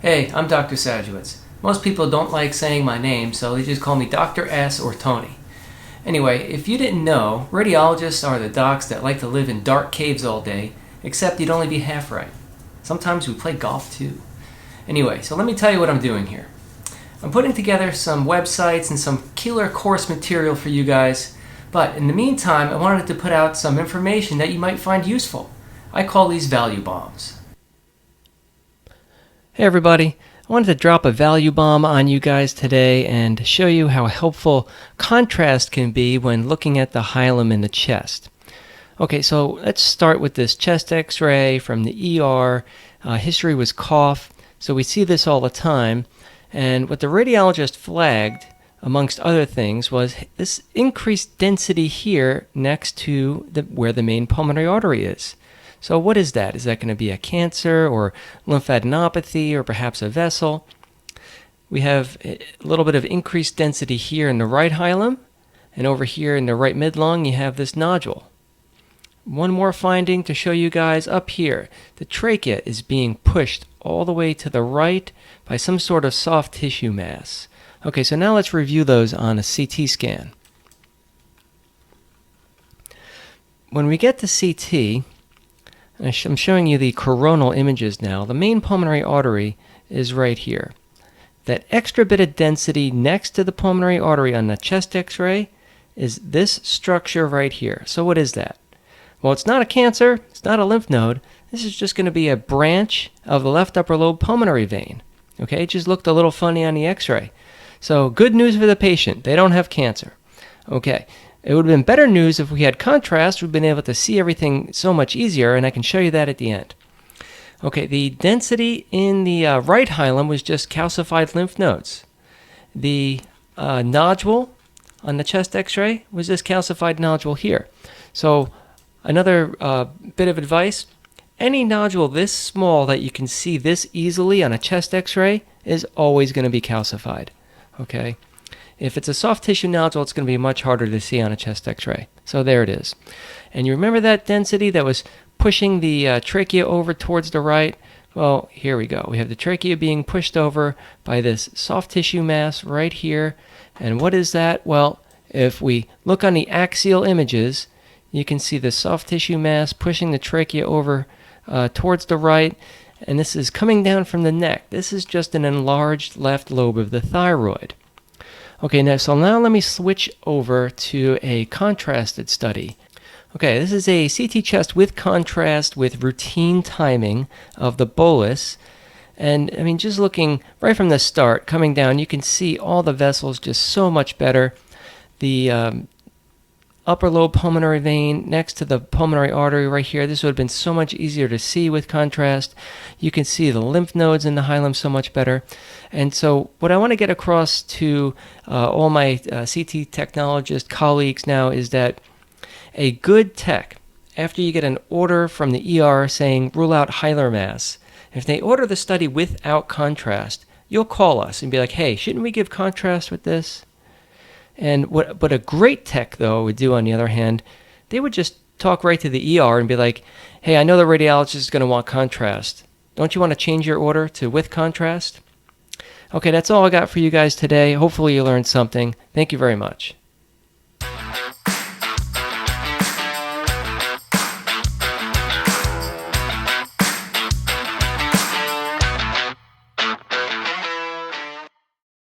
Hey, I'm Dr. Sajewicz. Most people don't like saying my name, so they just call me Dr. S or Tony. Anyway, if you didn't know, radiologists are the docs that like to live in dark caves all day, except you'd only be half right. Sometimes we play golf too. Anyway, so let me tell you what I'm doing here. I'm putting together some websites and some killer course material for you guys, but in the meantime, I wanted to put out some information that you might find useful. I call these value bombs. Hey everybody, I wanted to drop a value bomb on you guys today and show you how helpful contrast can be when looking at the hilum in the chest. Okay, so let's start with this chest x-ray from the ER. History was cough, so we see this all the time. And what the radiologist flagged, amongst other things, was this increased density here next to where the main pulmonary artery is. So what is that? Is that going to be a cancer or lymphadenopathy or perhaps a vessel? We have a little bit of increased density here in the right hilum, and over here in the right midlung you have this nodule. One more finding to show you guys up here. The trachea is being pushed all the way to the right by some sort of soft tissue mass. Okay, so now let's review those on a CT scan. When we get to CT, I'm showing you the coronal images now. The main pulmonary artery is right here. That extra bit of density next to the pulmonary artery on the chest x-ray is this structure right here. So what is that? Well, it's not a cancer, it's not a lymph node. This is just going to be a branch of the left upper lobe pulmonary vein. Okay, it just looked a little funny on the x-ray. So good news for the patient, they don't have cancer. Okay. It would have been better news if we had contrast. We've been able to see everything so much easier, and I can show you that at the end. Okay, the density in the right hilum was just calcified lymph nodes. The nodule on the chest x-ray was this calcified nodule here. So another bit of advice, any nodule this small that you can see this easily on a chest x-ray is always going to be calcified. Okay. If it's a soft tissue nodule, it's going to be much harder to see on a chest x-ray. So there it is. And you remember that density that was pushing the trachea over towards the right? Well, here we go. We have the trachea being pushed over by this soft tissue mass right here. And what is that? Well, if we look on the axial images, you can see the soft tissue mass pushing the trachea over towards the right. And this is coming down from the neck. This is just an enlarged left lobe of the thyroid. Okay, so now let me switch over to a contrasted study. Okay, this is a CT chest with contrast with routine timing of the bolus. And I mean, just looking right from the start, coming down, you can see all the vessels just so much better. The upper lobe pulmonary vein next to the pulmonary artery right here, this would have been so much easier to see with contrast. You can see the lymph nodes in the hilum so much better. And so what I want to get across to all my CT technologist colleagues now is that a good tech, after you get an order from the ER saying rule out hilar mass, if they order the study without contrast, you'll call us and be like, hey, shouldn't we give contrast with this? And what a great tech, though, would do, on the other hand, they would just talk right to the ER and be like, hey, I know the radiologist is going to want contrast. Don't you want to change your order to with contrast? Okay, that's all I got for you guys today. Hopefully you learned something. Thank you very much.